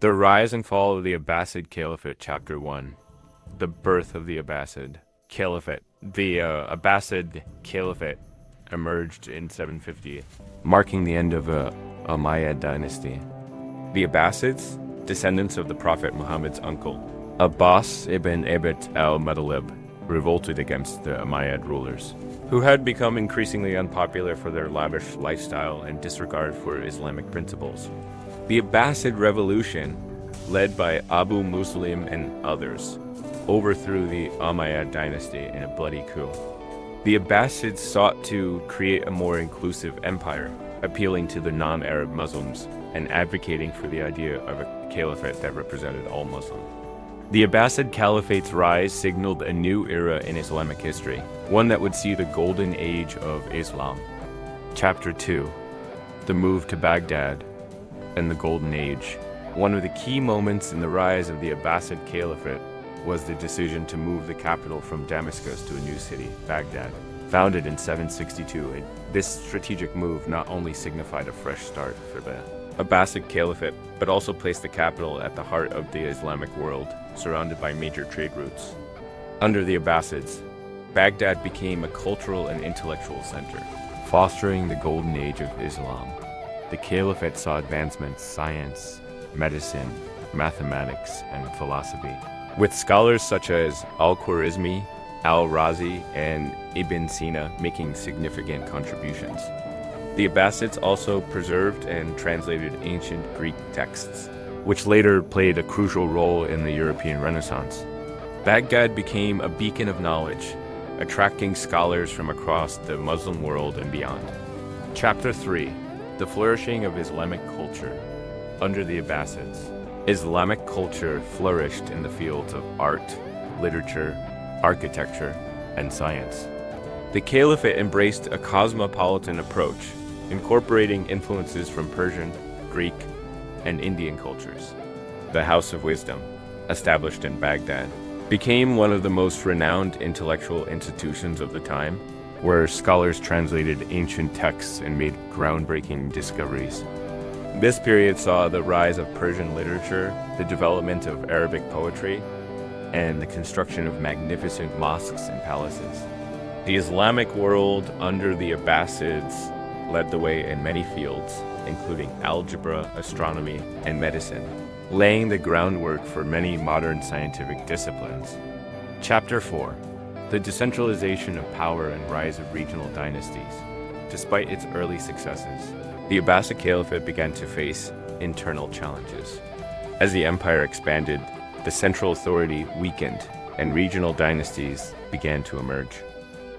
The Rise and Fall of the Abbasid Caliphate, Chapter 1. The Birth of the Abbasid Caliphate. The Abbasid Caliphate emerged in 750, marking the end of the Umayyad dynasty. The Abbasids, descendants of the Prophet Muhammad's uncle, Abbas ibn Abd al-Muttalib, revolted against the Umayyad rulers, who had become increasingly unpopular for their lavish lifestyle and disregard for Islamic principles. The Abbasid Revolution, led by Abu Muslim and others, overthrew the Umayyad dynasty in a bloody coup. The Abbasids sought to create a more inclusive empire, appealing to the non-Arab Muslims and advocating for the idea of a caliphate that represented all Muslims. The Abbasid Caliphate's rise signaled a new era in Islamic history, one that would see the golden age of Islam. Chapter 2. The Move to Baghdad and the Golden Age. One of the key moments in the rise of the Abbasid Caliphate was the decision to move the capital from Damascus to a new city, Baghdad. Founded in 762, this strategic move not only signified a fresh start for the Abbasid Caliphate, but also placed the capital at the heart of the Islamic world, surrounded by major trade routes. Under the Abbasids, Baghdad became a cultural and intellectual center, fostering the golden age of Islam. The Caliphate saw advancements in science, medicine, mathematics, and philosophy, with scholars such as Al-Khwarizmi, Al-Razi, and Ibn Sina making significant contributions. The Abbasids also preserved and translated ancient Greek texts, which later played a crucial role in the European Renaissance. Baghdad became a beacon of knowledge, attracting scholars from across the Muslim world and beyond. Chapter 3. The flourishing of Islamic culture. Under the Abbasids, Islamic culture flourished in the fields of art, literature, architecture, and science. The Caliphate embraced a cosmopolitan approach, incorporating influences from Persian, Greek, and Indian cultures. The House of Wisdom, established in Baghdad, became one of the most renowned intellectual institutions of the time, where scholars translated ancient texts and made groundbreaking discoveries. This period saw the rise of Persian literature, the development of Arabic poetry, and the construction of magnificent mosques and palaces. The Islamic world under the Abbasids led the way in many fields, including algebra, astronomy, and medicine, laying the groundwork for many modern scientific disciplines. Chapter 4. The decentralization of power and rise of regional dynasties. Despite its early successes, the Abbasid Caliphate began to face internal challenges. As the empire expanded, the central authority weakened, and regional dynasties began to emerge.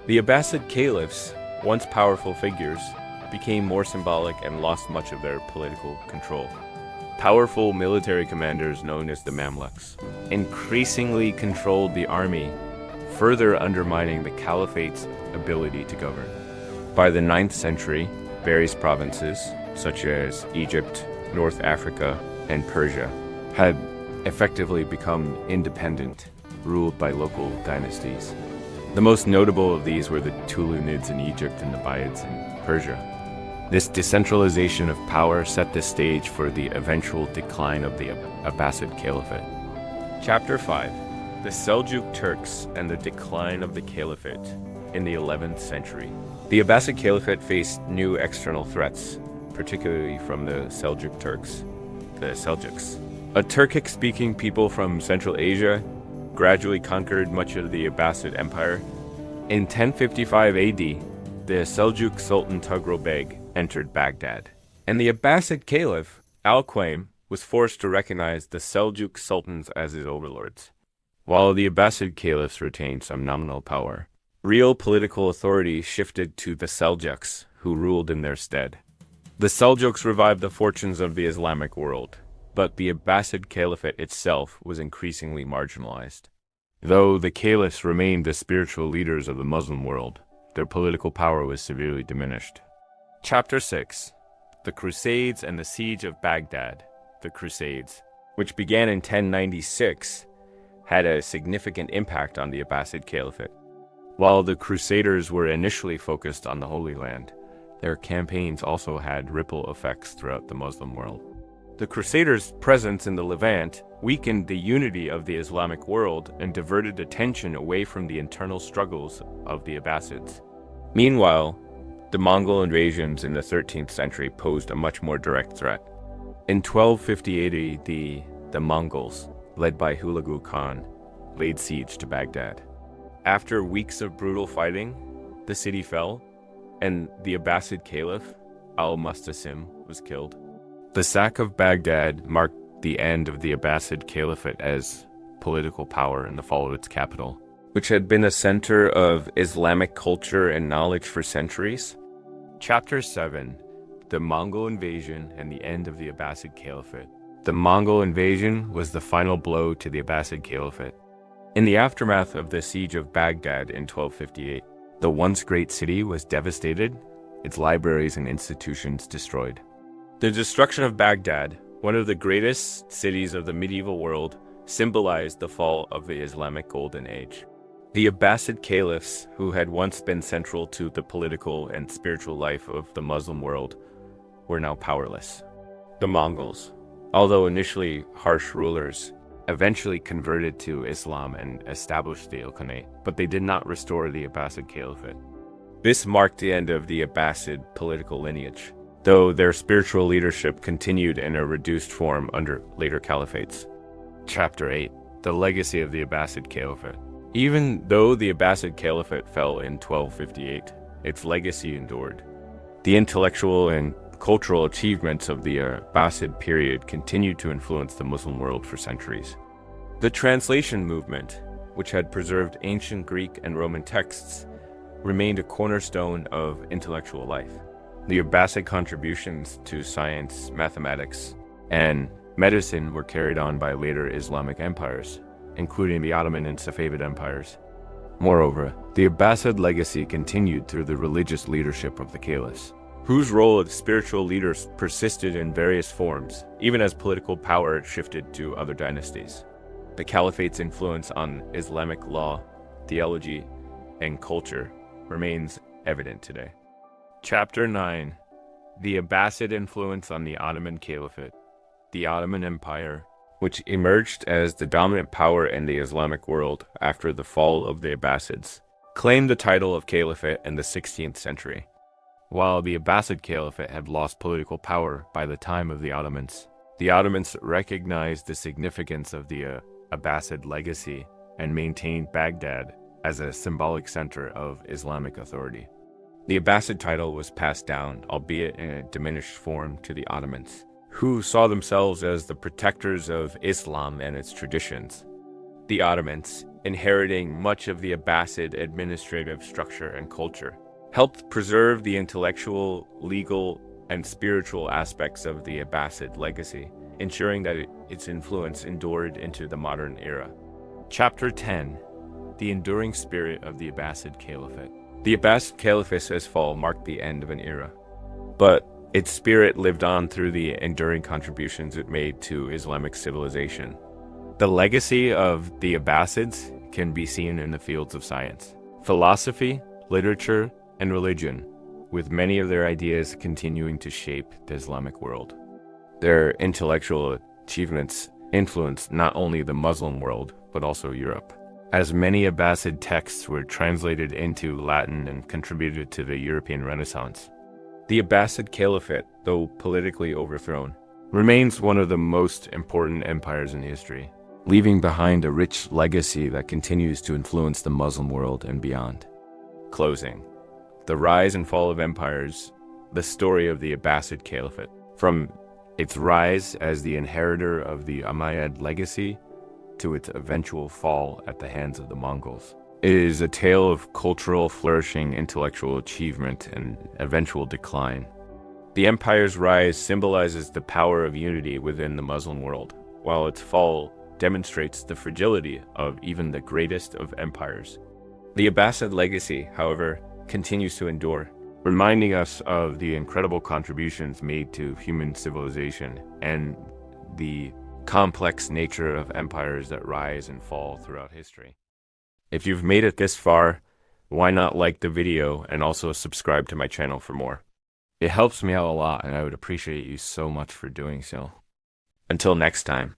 The Abbasid caliphs, once powerful figures, became more symbolic and lost much of their political control. Powerful military commanders known as the Mamluks increasingly controlled the army, further undermining the caliphate's ability to govern. By the 9th century, various provinces, such as Egypt, North Africa, and Persia, had effectively become independent, ruled by local dynasties. The most notable of these were the Tulunids in Egypt and the Buyids in Persia. This decentralization of power set the stage for the eventual decline of the Abbasid Caliphate. Chapter 5. The Seljuk Turks and the decline of the Caliphate in the 11th century. The Abbasid Caliphate faced new external threats, particularly from the Seljuk Turks, the Seljuks. A Turkic-speaking people from Central Asia gradually conquered much of the Abbasid Empire. In 1055 AD, the Seljuk Sultan Tughril Beg entered Baghdad, and the Abbasid Caliph, Al-Qaim, was forced to recognize the Seljuk Sultans as his overlords. While the Abbasid Caliphs retained some nominal power, real political authority shifted to the Seljuks, who ruled in their stead. The Seljuks revived the fortunes of the Islamic world, but the Abbasid Caliphate itself was increasingly marginalized. Though the caliphs remained the spiritual leaders of the Muslim world, their political power was severely diminished. Chapter 6. The Crusades and the Siege of Baghdad. The Crusades, which began in 1096, had a significant impact on the Abbasid Caliphate. While the Crusaders were initially focused on the Holy Land, their campaigns also had ripple effects throughout the Muslim world. The Crusaders' presence in the Levant weakened the unity of the Islamic world and diverted attention away from the internal struggles of the Abbasids. Meanwhile, the Mongol invasions in the 13th century posed a much more direct threat. In 1250 AD, the Mongols, led by Hulagu Khan, laid siege to Baghdad. After weeks of brutal fighting, the city fell, and the Abbasid Caliph, al-Mustasim, was killed. The sack of Baghdad marked the end of the Abbasid Caliphate as political power and the fall of its capital, which had been a center of Islamic culture and knowledge for centuries. Chapter 7: The Mongol Invasion and the End of the Abbasid Caliphate. The Mongol invasion was the final blow to the Abbasid Caliphate. In the aftermath of the siege of Baghdad in 1258, the once great city was devastated, its libraries and institutions destroyed. The destruction of Baghdad, one of the greatest cities of the medieval world, symbolized the fall of the Islamic Golden Age. The Abbasid caliphs, who had once been central to the political and spiritual life of the Muslim world, were now powerless. The Mongols, although initially harsh rulers, eventually converted to Islam and established the Ilkhanate, but they did not restore the Abbasid Caliphate. This marked the end of the Abbasid political lineage, though their spiritual leadership continued in a reduced form under later caliphates. Chapter 8: The Legacy of the Abbasid Caliphate. Even though the Abbasid Caliphate fell in 1258, its legacy endured. The intellectual and cultural achievements of the Abbasid period continued to influence the Muslim world for centuries. The translation movement, which had preserved ancient Greek and Roman texts, remained a cornerstone of intellectual life. The Abbasid contributions to science, mathematics, and medicine were carried on by later Islamic empires, including the Ottoman and Safavid empires. Moreover, the Abbasid legacy continued through the religious leadership of the caliphs, whose role as spiritual leaders persisted in various forms, even as political power shifted to other dynasties. The caliphate's influence on Islamic law, theology, and culture remains evident today. Chapter 9: The Abbasid Influence on the Ottoman Caliphate. The Ottoman Empire, which emerged as the dominant power in the Islamic world after the fall of the Abbasids, claimed the title of Caliphate in the 16th century. While the Abbasid Caliphate had lost political power by the time of the Ottomans recognized the significance of the Abbasid legacy and maintained Baghdad as a symbolic center of Islamic authority. The Abbasid title was passed down, albeit in a diminished form, to the Ottomans, who saw themselves as the protectors of Islam and its traditions. The Ottomans, inheriting much of the Abbasid administrative structure and culture, helped preserve the intellectual, legal, and spiritual aspects of the Abbasid legacy, ensuring that its influence endured into the modern era. Chapter 10: The Enduring Spirit of the Abbasid Caliphate. The Abbasid Caliphate's fall marked the end of an era, but its spirit lived on through the enduring contributions it made to Islamic civilization. The legacy of the Abbasids can be seen in the fields of science, philosophy, literature, and religion, with many of their ideas continuing to shape the Islamic world. Their intellectual achievements influenced not only the Muslim world, but also Europe, as many Abbasid texts were translated into Latin and contributed to the European Renaissance. The Abbasid Caliphate, though politically overthrown, remains one of the most important empires in history, leaving behind a rich legacy that continues to influence the Muslim world and beyond. Closing: the rise and fall of empires, the story of the Abbasid Caliphate, from its rise as the inheritor of the Umayyad legacy to its eventual fall at the hands of the Mongols. It is a tale of cultural flourishing, intellectual achievement, and eventual decline. The empire's rise symbolizes the power of unity within the Muslim world, while its fall demonstrates the fragility of even the greatest of empires. The Abbasid legacy, however, continues to endure, reminding us of the incredible contributions made to human civilization and the complex nature of empires that rise and fall throughout history. If you've made it this far, why not like the video and also subscribe to my channel for more? It helps me out a lot, and I would appreciate you so much for doing so. Until next time.